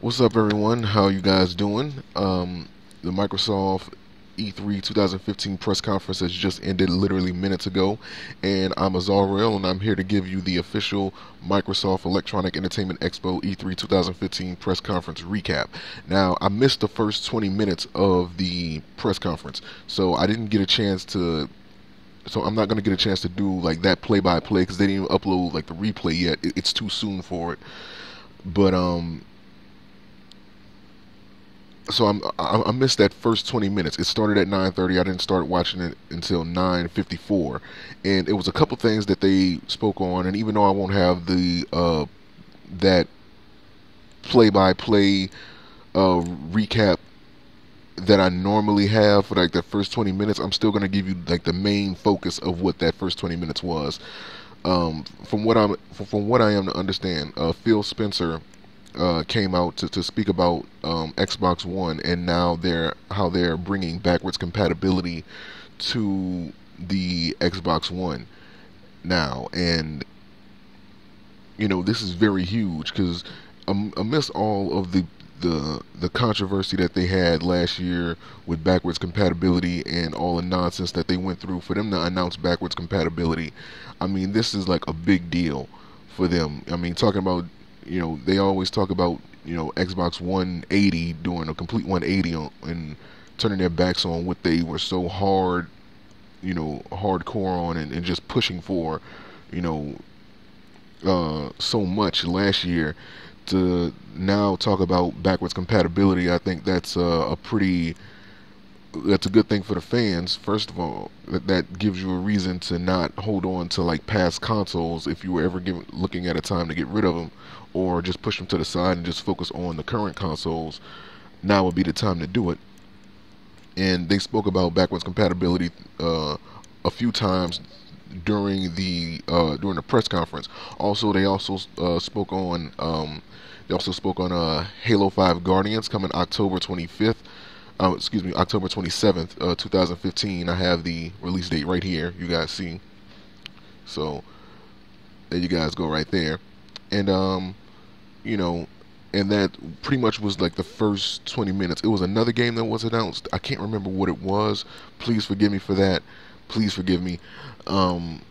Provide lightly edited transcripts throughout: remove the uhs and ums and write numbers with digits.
What's up, everyone? How you guys doing? The Microsoft E3 2015 press conference has just ended literally minutes ago, and I'm Azarel, and I'm here to give you the official Microsoft Electronic Entertainment Expo E3 2015 press conference recap. Now, I missed the first 20 minutes of the press conference, so I didn't get a chance to. So I'm not gonna get a chance to do like that play-by-play because they didn't even upload like the replay yet. It's too soon for it. But so I missed that first 20 minutes. It started at 9:30. I didn't start watching it until 9:54, and it was a couple things that they spoke on. And even though I won't have the that play-by-play recap that I normally have for like the first 20 minutes, I'm still gonna give you like the main focus of what that first 20 minutes was. From what I am to understand, Phil Spencer came out to speak about Xbox One and now how they're bringing backwards compatibility to the Xbox One now, and this is very huge because amidst all of the controversy that they had last year with backwards compatibility and all the nonsense that they went through, for them to announce backwards compatibility, I mean, this is like a big deal for them. I mean, talking about, they always talk about, Xbox 180 doing a complete 180 and turning their backs on what they were so hardcore on, and just pushing for, you know, so much last year. To now talk about backwards compatibility, I think that's a good thing for the fans. First of all, that gives you a reason to not hold on to like past consoles if you were ever looking at a time to get rid of them, or just push them to the side and just focus on the current consoles. Now would be the time to do it. And they spoke about backwards compatibility a few times during the press conference. Also, they also spoke on Halo 5 Guardians coming October 25th. Excuse me, October 27th, 2015. I have the release date right here. You guys see. So there you guys go right there. And you know, and that pretty much was like the first 20 minutes. It was another game that was announced. I can't remember what it was. Please forgive me for that. Please forgive me. Um,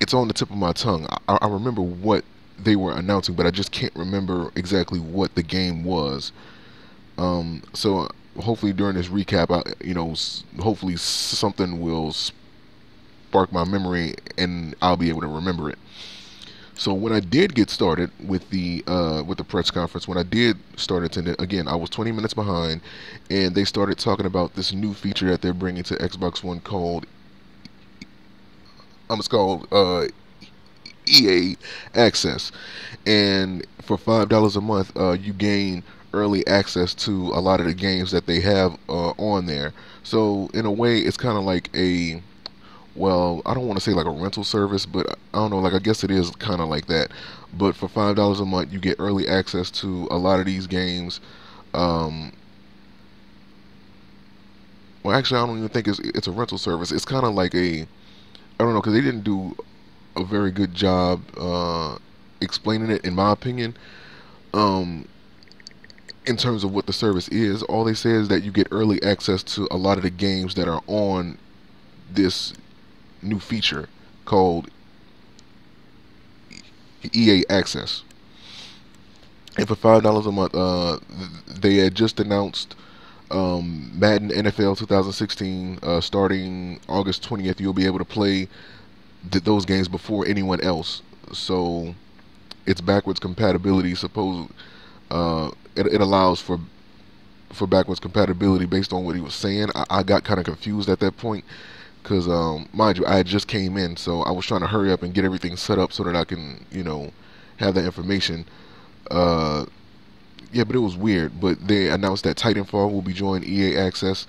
it's on the tip of my tongue. I remember what they were announcing, but I just can't remember exactly what the game was. So hopefully during this recap, hopefully something will spark my memory and I'll be able to remember it. So when I did get started with the press conference, when I did start attending, again, I was 20 minutes behind, and they started talking about this new feature that they're bringing to Xbox One called it's called EA Access, and for $5 a month, you gain early access to a lot of the games that they have on there. So in a way, it's kind of like I don't want to say like a rental service, but I don't know, like I guess it is kind of like that. But for $5 a month, you get early access to a lot of these games. Um, well, actually, I don't even think it's a rental service. It's kind of like I don't know, because they didn't do a very good job explaining it, in my opinion. Um, in terms of what the service is, all they say is that you get early access to a lot of the games that are on this new feature called EA Access. And for $5 a month, they had just announced Madden NFL 2016 starting August 20th. You'll be able to play those games before anyone else. So it's backwards compatibility. It allows for backwards compatibility based on what he was saying. I got kind of confused at that point because, mind you, I had just came in, so I was trying to hurry up and get everything set up so that I can, have that information. Uh, yeah, but it was weird. But they announced that Titanfall will be joining EA Access,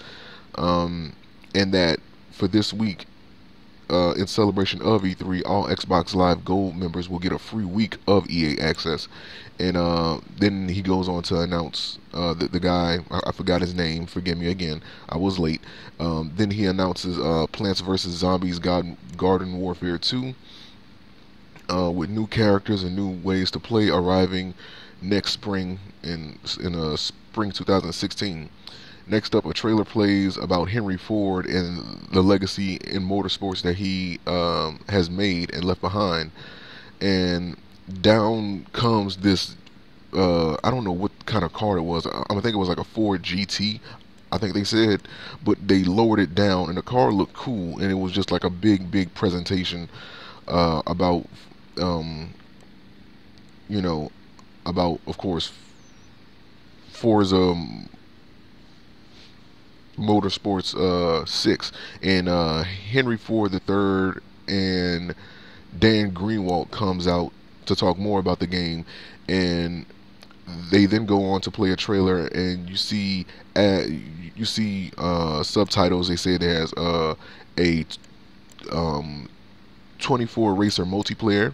and that for this week, in celebration of E3, all Xbox Live Gold members will get a free week of EA Access. And then he goes on to announce the guy, I forgot his name, forgive me again, I was late. Then he announces Plants vs. Zombies Garden Warfare 2. with new characters and new ways to play arriving next spring in spring 2016. Next up, a trailer plays about Henry Ford and the legacy in motorsports that he has made and left behind. And down comes this. I don't know what kind of car it was. I think it was like a Ford GT. I think they said, but they lowered it down, and the car looked cool, and it was just like a big presentation about, um, you know, about of course Forza Motorsports 6 and Henry Ford the third and Dan Greenwald comes out to talk more about the game, and they then go on to play a trailer, and you see subtitles. They say it has a 24 racer multiplayer.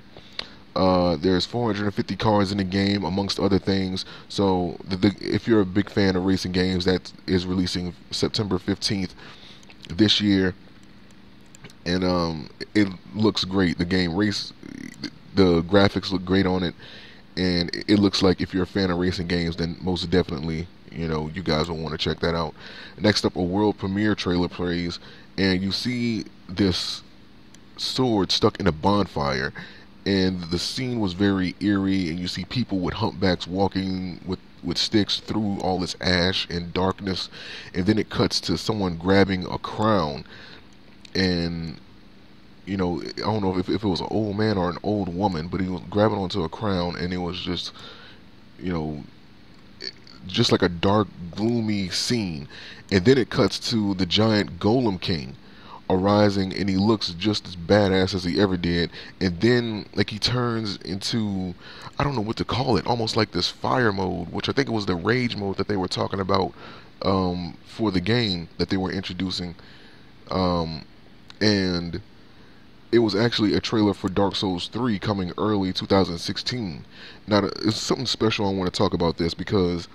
There's 450 cars in the game, amongst other things. So, if you're a big fan of racing games, that is releasing September 15th this year, and it looks great. The graphics look great on it, and it looks like if you're a fan of racing games, then most definitely, you guys will want to check that out. Next up, a world premiere trailer plays, and you see this sword stuck in a bonfire, and the scene was very eerie, and you see people with humpbacks walking with sticks through all this ash and darkness, and then it cuts to someone grabbing a crown, and I don't know if it was an old man or an old woman, but he was grabbing onto a crown, and it was you know just like a dark, gloomy scene. And then it cuts to the giant Golem King arising, and he looks just as badass as he ever did. And then, like, he turns into, I don't know what to call it, almost like this fire mode, which I think it was the rage mode that they were talking about for the game that they were introducing. And it was actually a trailer for Dark Souls 3 coming early 2016. Now, it's something special. I want to talk about this because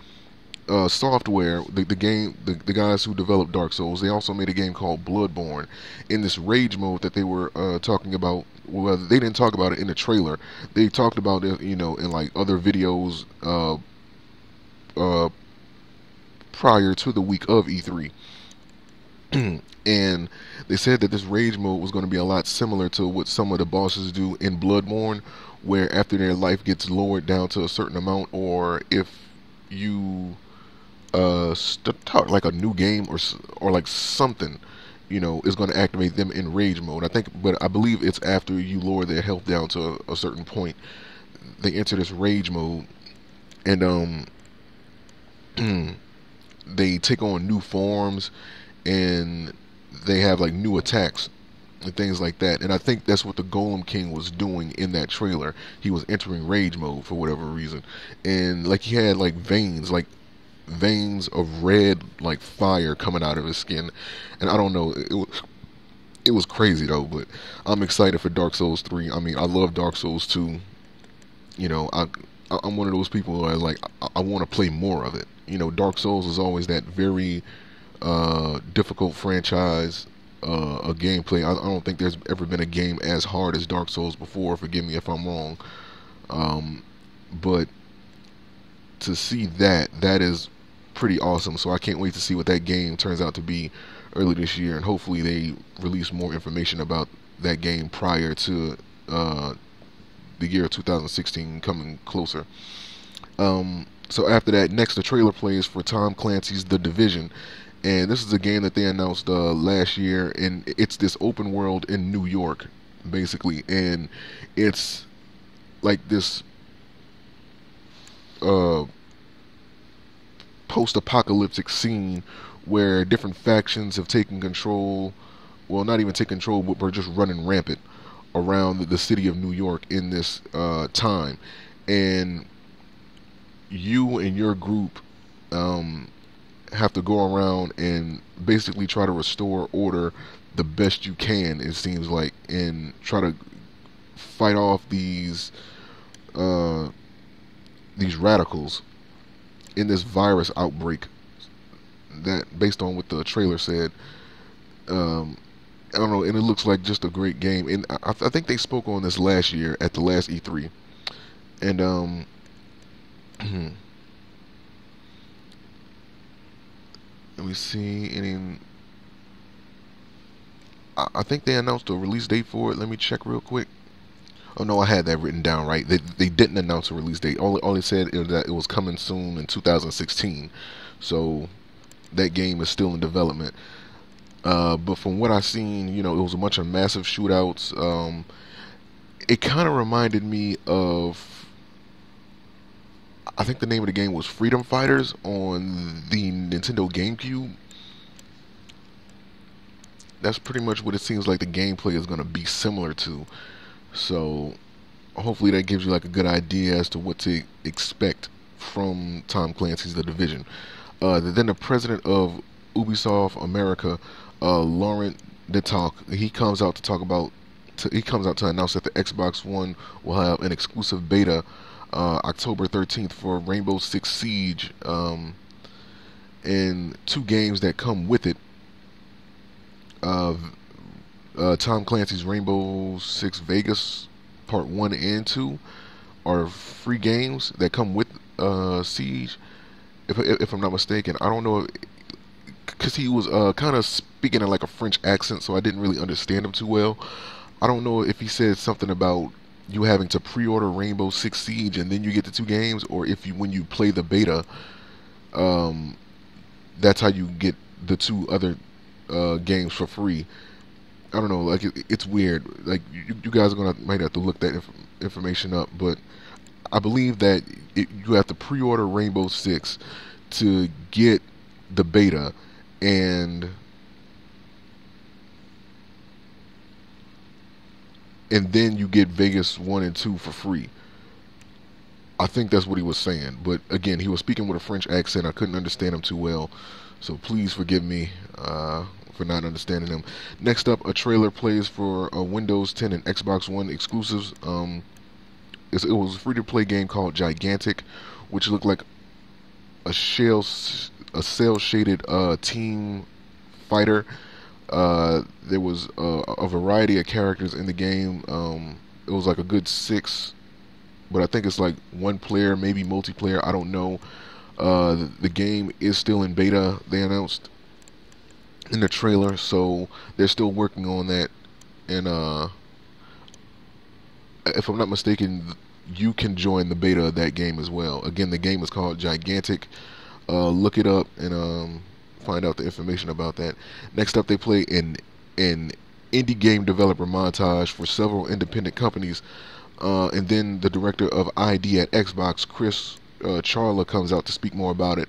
Software, the guys who developed Dark Souls, they also made a game called Bloodborne. In this rage mode that they were talking about, well, they didn't talk about it in the trailer. They talked about it, in like other videos prior to the week of E3. And they said that this rage mode was going to be a lot similar to what some of the bosses do in Bloodborne, where after their life gets lowered down to a certain amount, or if you start like a new game or like something, is going to activate them in rage mode. But I believe it's after you lower their health down to a certain point, they enter this rage mode, and they take on new forms, and they have like new attacks and things like that. And I think that's what the Golem King was doing in that trailer. He was entering rage mode for whatever reason, and like he had like veins of red like fire coming out of his skin, and I don't know, it was crazy though. But I'm excited for Dark Souls 3. I mean, I love Dark Souls 2. I'm one of those people who are like, I want to play more of it. Dark Souls is always that very difficult franchise, a gameplay. I don't think there's ever been a game as hard as Dark Souls before. Forgive me if I'm wrong, but to see that is pretty awesome. So I can't wait to see what that game turns out to be early this year, and hopefully they release more information about that game prior to the year 2016 coming closer. So after that, next the trailer plays for Tom Clancy's The Division, and this is a game that they announced last year, and it's this open world in New York, basically, and it's like this post-apocalyptic scene where different factions have taken control, well, not even taken control, but we're just running rampant around the city of New York in this time. And you and your group have to go around and basically try to restore order the best you can, it seems like, and try to fight off these radicals in this virus outbreak that, based on what the trailer said, I don't know, and it looks like just a great game. And I think they spoke on this last year at the last E3. And let me see. And I think they announced a release date for it. Let me check real quick. Oh no, I had that written down right. They didn't announce a release date. All they said is that it was coming soon in 2016. So that game is still in development. But from what I've seen, it was a bunch of massive shootouts. It kind of reminded me of, I think the name of the game was Freedom Fighters on the Nintendo GameCube. That's pretty much what it seems like the gameplay is going to be similar to. So hopefully that gives you like a good idea as to what to expect from Tom Clancy's The Division. Then the president of Ubisoft America, Laurent Detalk, he comes out to announce that the Xbox One will have an exclusive beta October 13th for Rainbow Six Siege, and 2 games that come with it. Tom Clancy's Rainbow Six Vegas Part 1 and 2 are free games that come with Siege, if I'm not mistaken. I don't know, because he was kind of speaking in like a French accent, so I didn't really understand him too well. I don't know if he said something about you having to pre-order Rainbow Six Siege and then you get the 2 games, or if when you play the beta, that's how you get the 2 other games for free. I don't know, like it's weird. Like you guys might have to look that information up, but I believe that you have to pre-order Rainbow Six to get the beta, and then you get Vegas 1 and 2 for free. I think that's what he was saying, but again, he was speaking with a French accent. I couldn't understand him too well, so please forgive me for not understanding him. Next up, a trailer plays for Windows 10 and Xbox One exclusives. It was a free-to-play game called Gigantic, which looked like a cel-shaded team fighter. There was a variety of characters in the game. It was like a good 6, but I think it's like 1 player, maybe multiplayer. I don't know. The game is still in beta, they announced in the trailer, so they're still working on that. And if I'm not mistaken, you can join the beta of that game as well. Again, the game is called Gigantic. Look it up and find out the information about that. Next up, they play an indie game developer montage for several independent companies, and then the director of ID at Xbox, Chris Charla, comes out to speak more about it.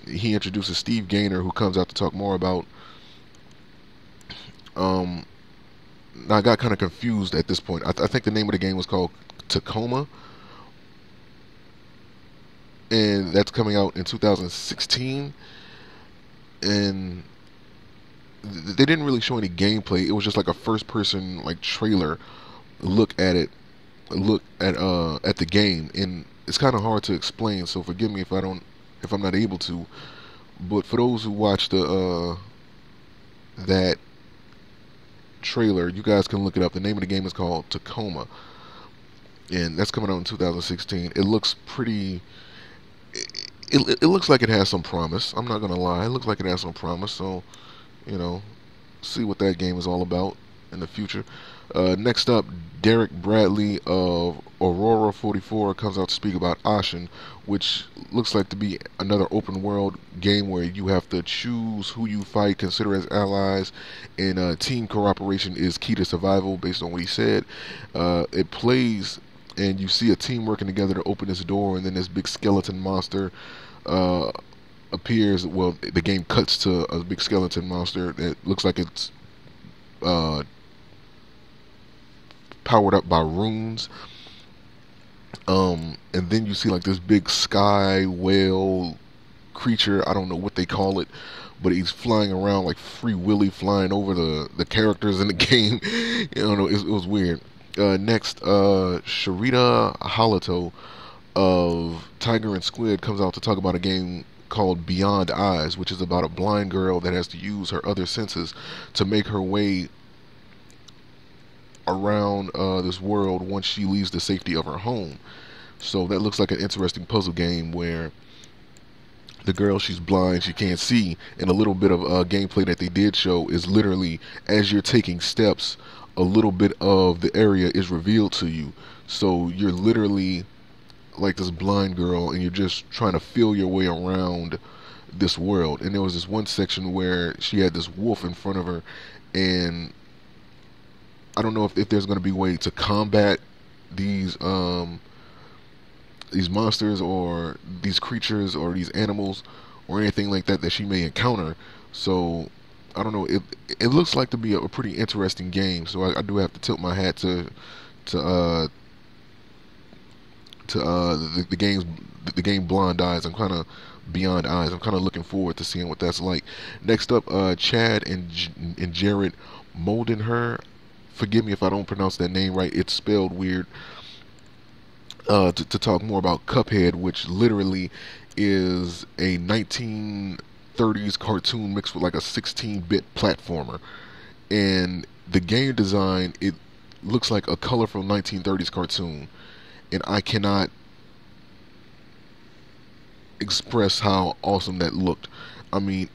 He introduces Steve Gaynor, who comes out to talk more about. Now I got kind of confused at this point. I think the name of the game was called Tacoma, and that's coming out in 2016. And they didn't really show any gameplay. It was just like a first-person like trailer look at the game, and it's kind of hard to explain. So forgive me if I'm not able to. But for those who watched that trailer, you guys can look it up. The name of the game is called Tacoma, and that's coming out in 2016. It looks pretty. It looks like it has some promise. I'm not gonna lie. It looks like it has some promise. So, see what that game is all about in the future. Next up, Derek Bradley of Aurora 44 comes out to speak about Ashen, which looks like to be another open world game where you have to choose who you fight, consider as allies, and team cooperation is key to survival, based on what he said. It plays, and you see a team working together to open this door, and then this big skeleton monster appears. Well, the game cuts to a big skeleton monster that looks like it's powered up by runes. And then you see like this big sky whale creature. I don't know what they call it, but he's flying around like Free Willy, flying over the characters in the game. It was weird. Next, Sharita Halato of Tiger and Squid comes out to talk about a game called Beyond Eyes, which is about a blind girl that has to use her other senses to make her way around this world once she leaves the safety of her home. So that looks like an interesting puzzle game where the girl, she's blind, she can't see, and a little bit of gameplay that they did show is literally as you're taking steps, a little bit of the area is revealed to you. So you're literally like this blind girl and you're just trying to feel your way around this world. And there was this one section where she had this wolf in front of her, and I don't know if there's going to be a way to combat these monsters or these creatures or these animals or anything like that that she may encounter. So I don't know. It looks like to be a pretty interesting game. So I do have to tilt my hat to the game Blind Eyes. I'm kind of Beyond Eyes. I'm kind of looking forward to seeing what that's like. Next up, Chad and Jared Moldenher. Forgive me if I don't pronounce that name right. It's spelled weird. To talk more about Cuphead, which literally is a 1930s cartoon mixed with like a 16-bit platformer. And the game design, it looks like a colorful 1930s cartoon. And I cannot express how awesome that looked. I mean,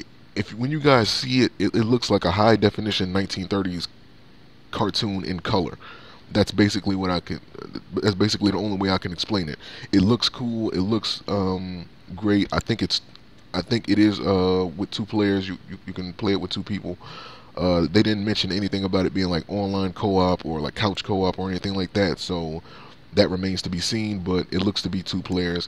when you guys see it, it looks like a high definition 1930s cartoon in color. That's basically what I could. That's basically the only way I can explain it. It looks cool. It looks great. I think it is with two players. You can play it with two people. They didn't mention anything about it being like online co-op or like couch co-op or anything like that. So that remains to be seen. But it looks to be two players.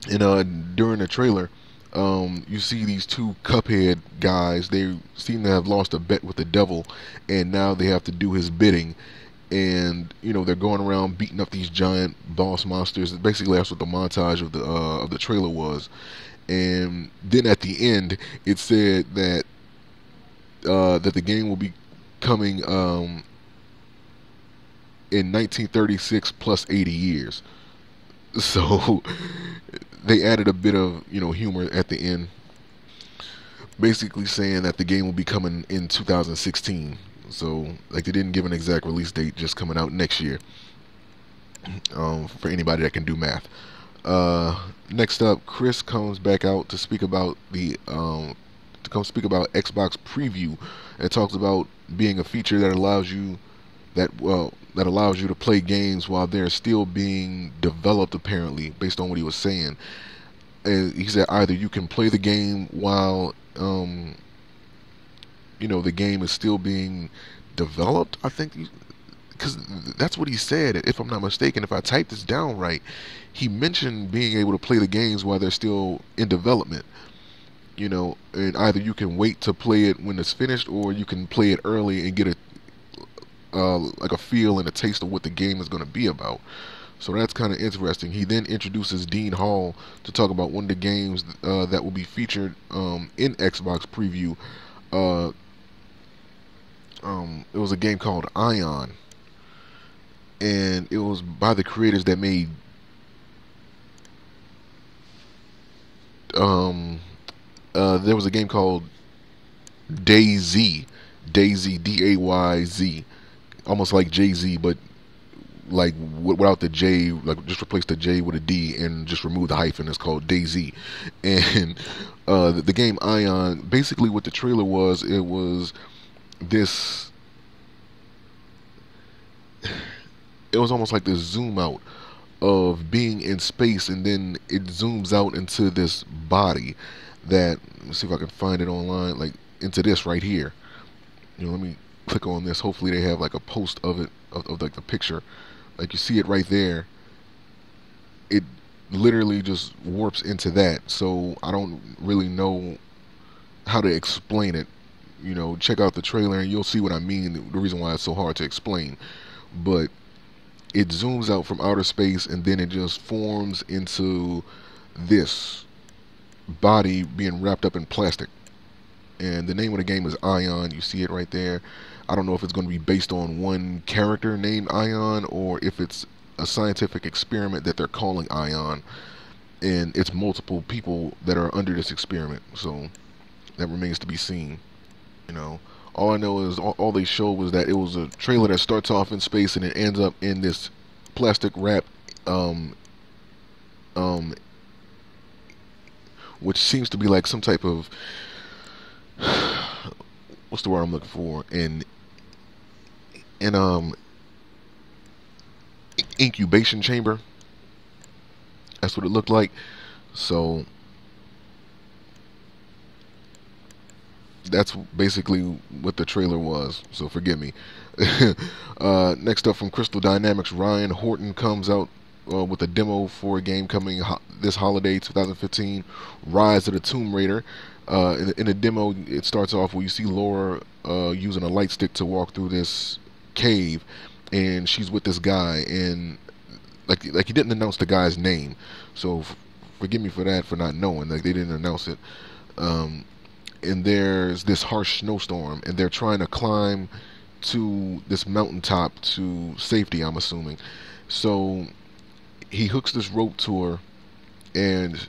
And during the trailer, you see these two Cuphead guys. They seem to have lost a bet with the devil, and now they have to do his bidding. And they're going around beating up these giant boss monsters. Basically, that's what the montage of the trailer was. And then at the end, it said that that the game will be coming in 1936 plus 80 years. So they added a bit of humor at the end, basically saying that the game will be coming in 2016. So like they didn't give an exact release date, just coming out next year. For anybody that can do math. Next up, Chris comes back out to speak about Xbox Preview. It talks about being a feature that allows you to play games while they're still being developed, apparently, based on what he was saying. And he said either you can play the game while the game is still being developed, I think, because that's what he said, if I'm not mistaken. If I type this down right, he mentioned being able to play the games while they're still in development. And either you can wait to play it when it's finished, or you can play it early and get like a feel and a taste of what the game is going to be about. So that's kind of interesting. He then introduces Dean Hall to talk about one of the games that will be featured in Xbox Preview. It was a game called Ion, and it was by the creators that made there was a game called DayZ, DayZ, almost like Jay-Z, but like without the J, like just replace the J with a D and just remove the hyphen. It's called DayZ. And the game Ion, basically what the trailer was, it was this, it was almost like this zoom out of being in space, and then it zooms out into this body that, let's see if I can find it online, like into this right here. Let me click on this. Hopefully they have like a post of it, of like the picture. Like you see it right there. It literally just warps into that. So I don't really know how to explain it. Check out the trailer and you'll see what I mean. The reason why it's so hard to explain. But it zooms out from outer space, and then it just forms into this body being wrapped up in plastic. And the name of the game is Ion. You see it right there. I don't know if it's going to be based on one character named Ion, or if it's a scientific experiment that they're calling Ion. and it's multiple people that are under this experiment. So that remains to be seen. You know, all I know is all they showed was that it was a trailer that starts off in space and it ends up in this plastic wrap, um, um, which seems to be like some type of what's the word I'm looking for? In incubation chamber. That's what it looked like. So that's basically what the trailer was. So forgive me. Next up from Crystal Dynamics, Ryan Horton comes out with a demo for a game coming this holiday, 2015, Rise of the Tomb Raider. In the demo, it starts off where you see Laura using a light stick to walk through this cave, and she's with this guy, and like he didn't announce the guy's name, so forgive me for that, for not knowing. Like, they didn't announce it. And there's this harsh snowstorm, and they're trying to climb to this mountaintop to safety, I'm assuming. So he hooks this rope to her, and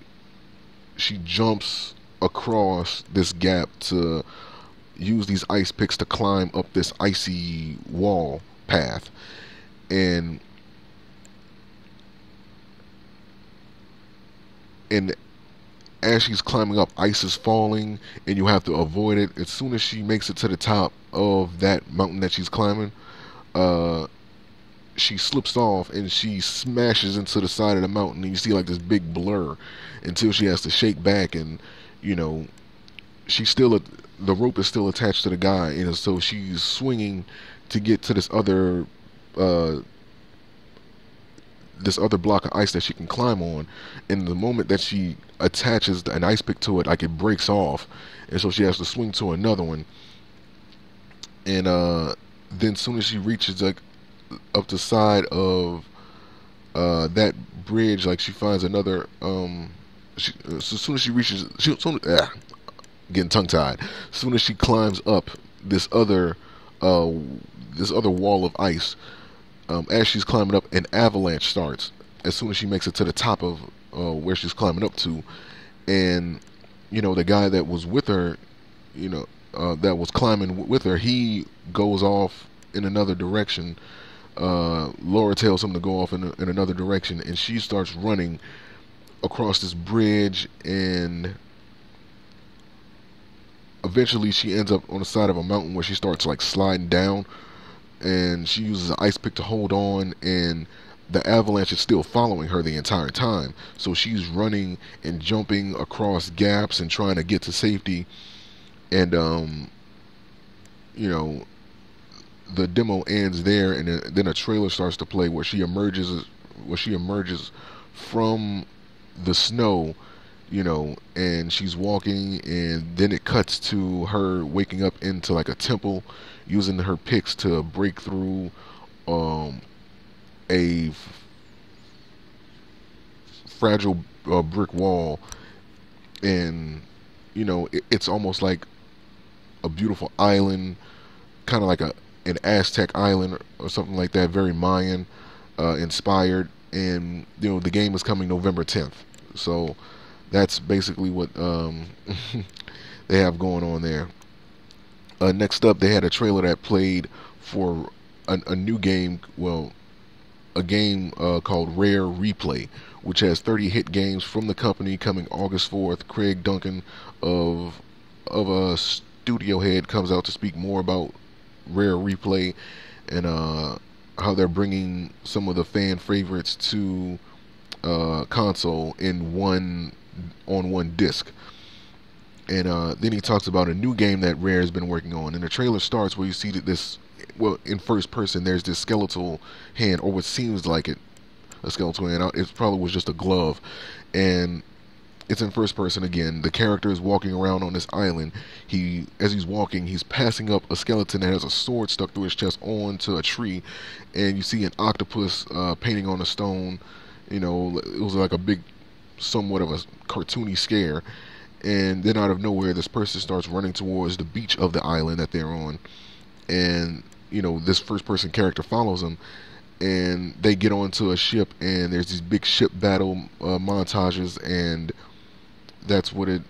she jumps across this gap to use these ice picks to climb up this icy wall path. And as she's climbing up, ice is falling, and you have to avoid it. As soon as she makes it to the top of that mountain that she's climbing, she slips off and she smashes into the side of the mountain, and you see like this big blur until she has to shake back, and you know, the rope is still attached to the guy, and so she's swinging to get to uh, this other block of ice that she can climb on. And the moment that she attaches an ice pick to it, like, it breaks off, and so she has to swing to another one. And then as soon as she reaches like up the side of that bridge, like, she finds another so as soon as she reaches getting tongue tied, as soon as she climbs up this other wall of ice, as she's climbing up, an avalanche starts as soon as she makes it to the top of where she's climbing up to. And you know, the guy that was with her, you know, that was climbing with her, he goes off in another direction. Laura tells him to go off in another direction, and she starts running across this bridge, and eventually she ends up on the side of a mountain where she starts like sliding down, and she uses an ice pick to hold on, and the avalanche is still following her the entire time. So she's running and jumping across gaps and trying to get to safety. And you know, the demo ends there, and then a trailer starts to play where she emerges from the snow, you know, and she's walking, and then it cuts to her waking up into like a temple, using her picks to break through a fragile brick wall. And you know, it's almost like a beautiful island, kind of like an Aztec island or something like that, very Mayan inspired. And you know, the game is coming November 10th, so that's basically what they have going on there. Next up, they had a trailer that played for a new game, well, a game called Rare Replay, which has 30 hit games from the company, coming August 4th. Craig Duncan of a studio head comes out to speak more about Rare Replay and how they're bringing some of the fan favorites to console on one disc. And then he talks about a new game that Rare has been working on. And the trailer starts where you see that in first person, there's this skeletal hand, or what seems like a skeletal hand. It probably was just a glove. And it's in first person again. The character is walking around on this island. As he's walking, he's passing up a skeleton that has a sword stuck through his chest onto a tree. And you see an octopus painting on a stone. You know, it was like a big, somewhat of a cartoony scare. And then out of nowhere, this person starts running towards the beach of the island that they're on. And you know, this first person character follows him, and they get onto a ship, and there's these big ship battle montages, and that's what it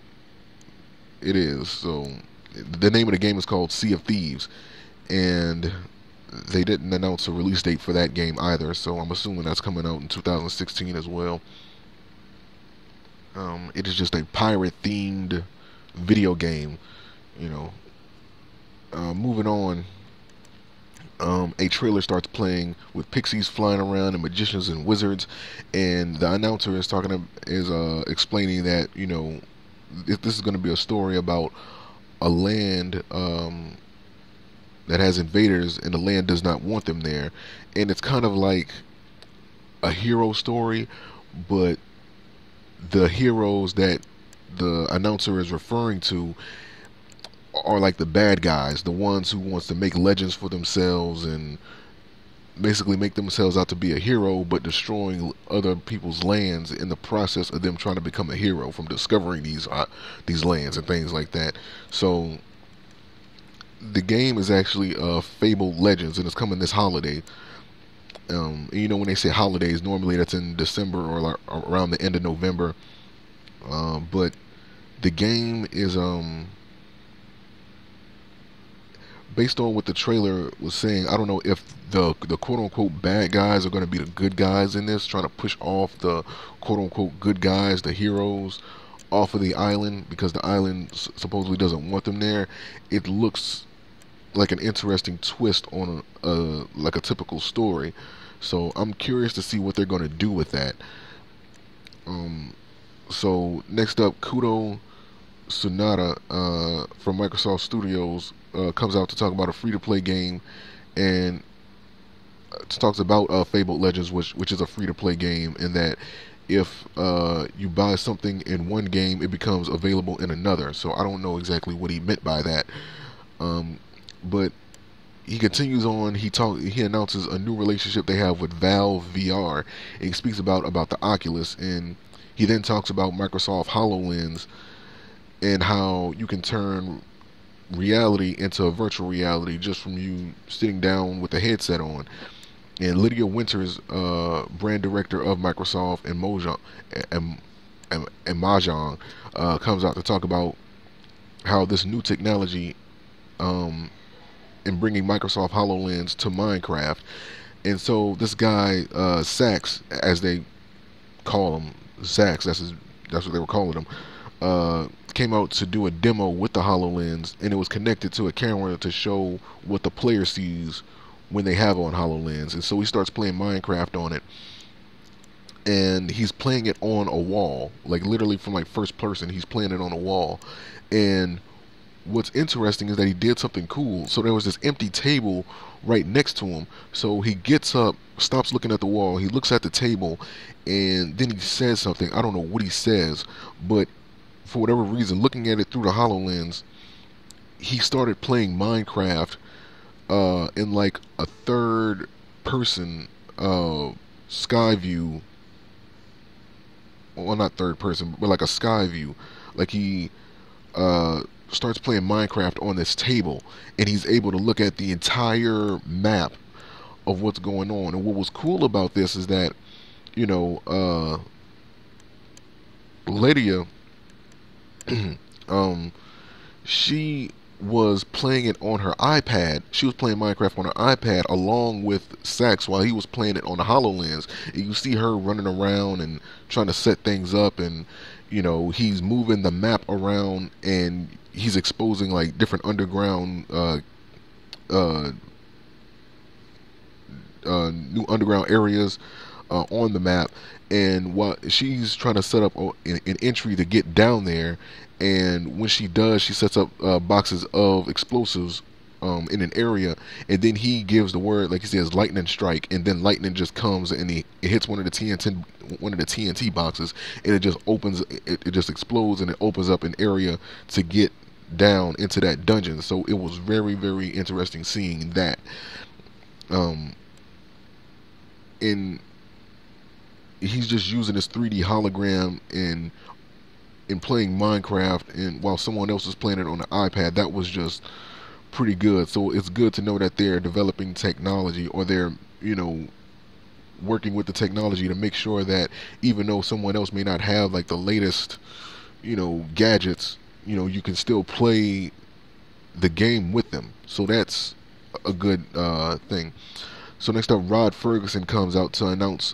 is. So the name of the game is called Sea of Thieves, and they didn't announce a release date for that game either, so I'm assuming that's coming out in 2016 as well. It is just a pirate themed video game, you know. Moving on, a trailer starts playing with pixies flying around and magicians and wizards, and the announcer is explaining that, you know, this is going to be a story about a land that has invaders, and the land does not want them there, and it's kind of like a hero story, but the heroes that the announcer is referring to are like the bad guys, the ones who wants to make legends for themselves and basically make themselves out to be a hero, but destroying other people's lands in the process of them trying to become a hero from discovering these lands and things like that. So the game is actually Fable Legends, and it's coming this holiday. And you know, when they say holidays, normally that's in December or like around the end of November. But the game is based on what the trailer was saying. I don't know if the quote-unquote bad guys are going to be the good guys in this, trying to push off the quote-unquote good guys, the heroes, off of the island, because the island supposedly doesn't want them there. It looks like an interesting twist on like a typical story. So I'm curious to see what they're going to do with that. So next up, Kudo Tsunada from Microsoft Studios comes out to talk about a free-to-play game, and talks about Fabled Legends, which is a free-to-play game, and that if you buy something in one game, it becomes available in another. So I don't know exactly what he meant by that, but he continues on. He announces a new relationship they have with Valve VR, and he speaks about the Oculus, and he then talks about Microsoft HoloLens and how you can turn reality into a virtual reality just from you sitting down with the headset on. And Lydia Winters, brand director of Microsoft and Mahjong, comes out to talk about how this new technology in bringing Microsoft HoloLens to Minecraft. And so this guy, Sax, as they call him, Sax, that's what they were calling him, came out to do a demo with the HoloLens, and it was connected to a camera to show what the player sees when they have on HoloLens. And so he starts playing Minecraft on it, and he's playing it on a wall, like literally from like first person. He's playing it on a wall, and what's interesting is that he did something cool. So there was this empty table right next to him. So he gets up, stops looking at the wall, he looks at the table, and then he says something. I don't know what he says, but for whatever reason, looking at it through the HoloLens, he started playing Minecraft in like a third person sky view. Well, not third person, but like a sky view. Like he starts playing Minecraft on this table, and he's able to look at the entire map of what's going on. And what was cool about this is that, you know, Lydia, she was playing it on her iPad. She was playing Minecraft on her iPad along with Sax while he was playing it on the HoloLens. And you see her running around and trying to set things up, and you know, he's moving the map around, and he's exposing like different underground new underground areas on the map. And while she's trying to set up an entry to get down there, and when she does, she sets up boxes of explosives in an area, and then he gives the word, like he says, lightning strike, and then lightning just comes, and it hits one of the TNT boxes, and it just opens, it just explodes, and it opens up an area to get down into that dungeon. So it was very, very interesting seeing that. And he's just using this 3D hologram in playing Minecraft, and while someone else is playing it on the iPad. That was just pretty good. So it's good to know that they're developing technology, or they're, you know, working with the technology to make sure that even though someone else may not have like the latest, gadgets, you can still play the game with them. So that's a good thing. So next up, Rod Ferguson comes out to announce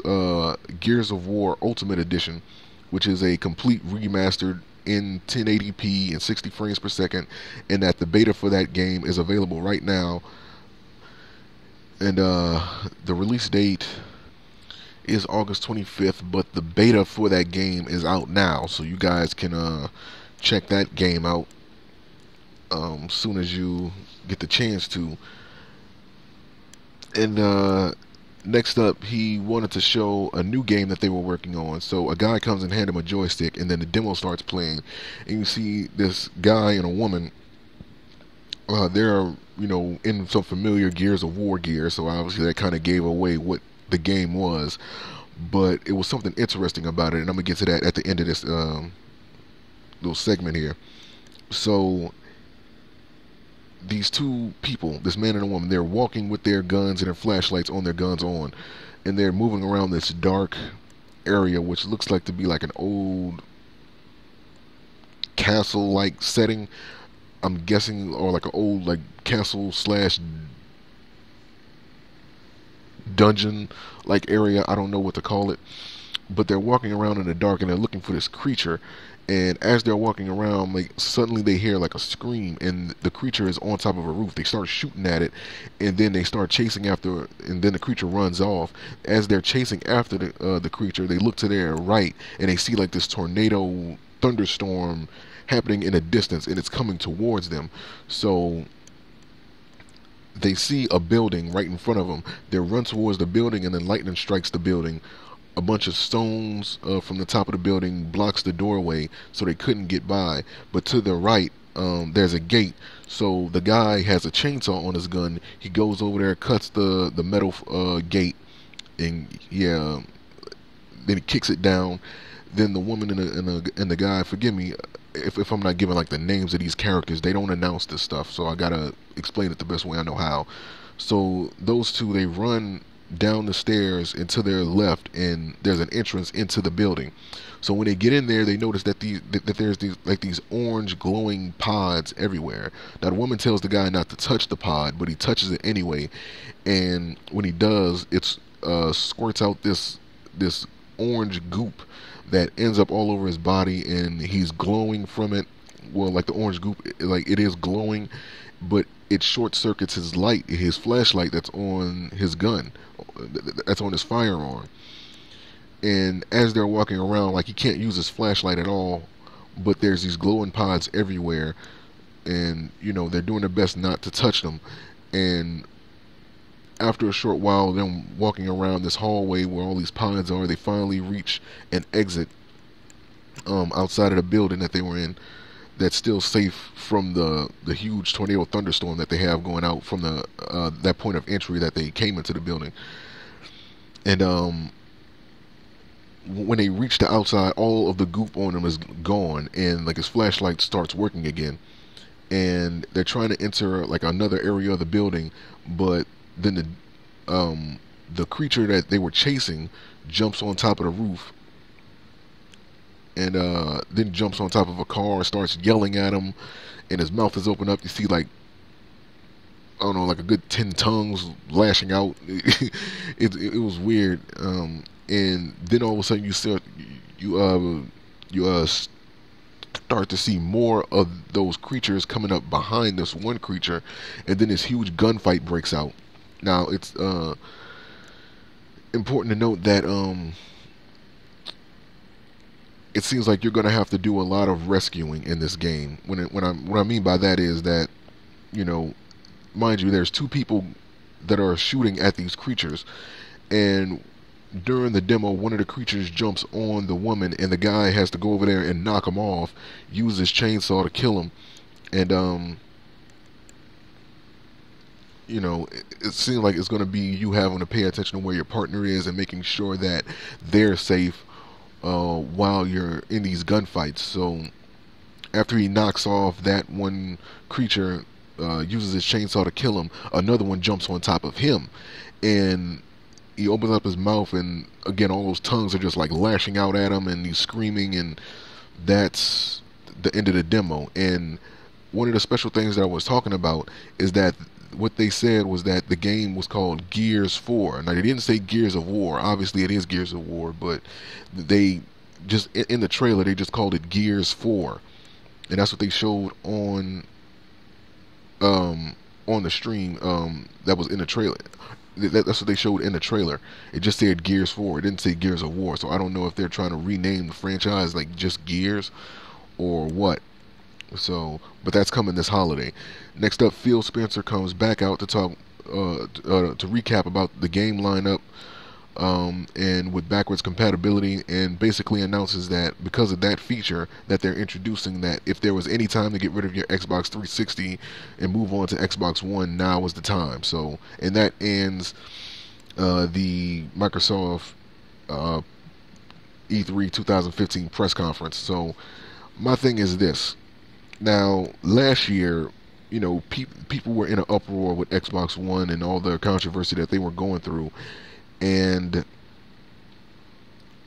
Gears of War Ultimate Edition, which is a complete remastered in 1080p and 60 frames per second, and that the beta for that game is available right now. And the release date is August 25th, but the beta for that game is out now, so you guys can check that game out soon as you get the chance to. And next up, he wanted to show a new game that they were working on. So a guy comes and hands him a joystick, and then the demo starts playing, and you see this guy and a woman. They're in some familiar Gears of War gear, so obviously that kind of gave away what the game was. But it was something interesting about it, and I'm gonna get to that at the end of this little segment here. So these two people, this man and a woman, they're walking with their guns and their flashlights on, their guns on, and they're moving around this dark area, which looks like to be like an old castle-like setting, I'm guessing, or like an old like castle slash dungeon like area. I don't know what to call it, but they're walking around in the dark and they're looking for this creature. And as they're walking around, like suddenly they hear like a scream, and the creature is on top of a roof. They start shooting at it, and then they start chasing after, and then the creature runs off. As they're chasing after the creature, they look to their right, and they see like this tornado thunderstorm happening in a distance, and it's coming towards them. So they see a building right in front of them. They run towards the building, and then lightning strikes the building. A bunch of stones from the top of the building blocks the doorway, so they couldn't get by. But to the right, there's a gate. So the guy has a chainsaw on his gun. He goes over there, cuts the metal gate, and then he kicks it down. Then the woman and the guy, forgive me if I'm not giving like the names of these characters, they don't announce this stuff, so I gotta explain it the best way I know how. So those two, they run down the stairs and to their left, and there's an entrance into the building. So when they get in there, they notice that there's these orange glowing pods everywhere. Now the woman tells the guy not to touch the pod, but he touches it anyway, and when he does, it squirts out this orange goop that ends up all over his body, and he's glowing from it. Well, like the orange goop, like it is glowing, but it short circuits his flashlight that's on his gun, that's on his firearm. And as they're walking around, like he can't use his flashlight at all, but there's these glowing pods everywhere, and they're doing their best not to touch them. And after a short while, them walking around this hallway where all these pods are, they finally reach an exit outside of the building that they were in, that's still safe from the huge tornado thunderstorm that they have going out from that point of entry that they came into the building. And when they reach the outside, all of the goop on him is gone, and like his flashlight starts working again. And they're trying to enter like another area of the building, but then the creature that they were chasing jumps on top of the roof, and then jumps on top of a car and starts yelling at him, and his mouth is open up. You see like, I don't know, like a good 10 tongues lashing out. It was weird. And then all of a sudden you start to see more of those creatures coming up behind this one creature, and then this huge gunfight breaks out. Now it's important to note that it seems like you're going to have to do a lot of rescuing in this game. What I mean by that is that, mind you, there's two people that are shooting at these creatures, and during the demo, one of the creatures jumps on the woman, and the guy has to go over there and knock him off, use his chainsaw to kill him. And it seems like it's going to be you having to pay attention to where your partner is and making sure that they're safe while you're in these gunfights. So after he knocks off that one creature, uses his chainsaw to kill him, another one jumps on top of him, and he opens up his mouth, and again, all those tongues are just like lashing out at him, and he's screaming, and that's the end of the demo. And one of the special things that I was talking about is that what they said was that the game was called Gears 4. Now, they didn't say Gears of War. Obviously, it is Gears of War, but they just, in the trailer, they just called it Gears 4. And that's what they showed on the stream that was in the trailer. That's what they showed in the trailer. It just said Gears 4. It didn't say Gears of War. So I don't know if they're trying to rename the franchise like just Gears or what. So, but that's coming this holiday. Next up, Phil Spencer comes back out to talk to recap about the game lineup, and with backwards compatibility, and basically announces that because of that feature that they're introducing, that if there was any time to get rid of your Xbox 360 and move on to Xbox One, now is the time. So, and that ends the Microsoft E3 2015 press conference. So my thing is this. Now, last year, you know, people were in an uproar with Xbox One and all the controversy that they were going through. And,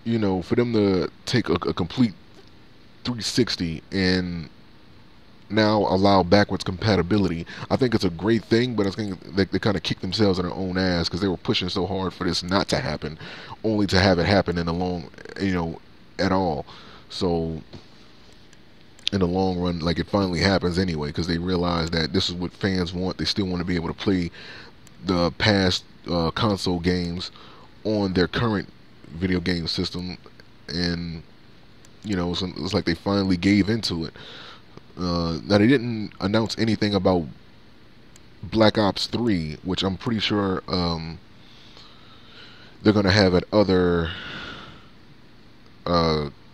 you know, for them to take a complete 360 and now allow backwards compatibility, I think it's a great thing, but I think they kind of kicked themselves in their own ass because they were pushing so hard for this not to happen, only to have it happen in the long, you know, at all. So in the long run, like, it finally happens anyway, because they realize that this is what fans want. They still want to be able to play the past console games on their current video game system, and you know, it's like they finally gave into it. Now, they didn't announce anything about Black Ops 3, which I'm pretty sure they're gonna have at other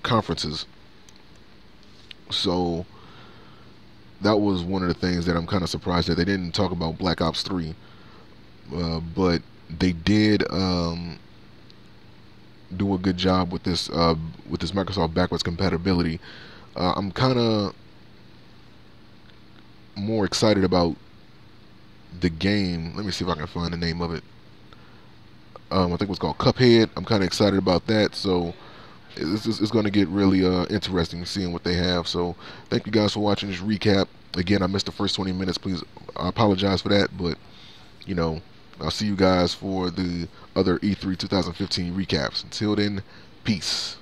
conferences. So that was one of the things that I'm kind of surprised that they didn't talk about Black Ops 3. But they did do a good job with this Microsoft backwards compatibility. I'm kind of more excited about the game. Let me see if I can find the name of it. I think it was called Cuphead. I'm kind of excited about that. So it's going to get really interesting seeing what they have. So thank you guys for watching this recap. Again, I missed the first 20 minutes. Please, I apologize for that. But, you know, I'll see you guys for the other E3 2015 recaps. Until then, peace.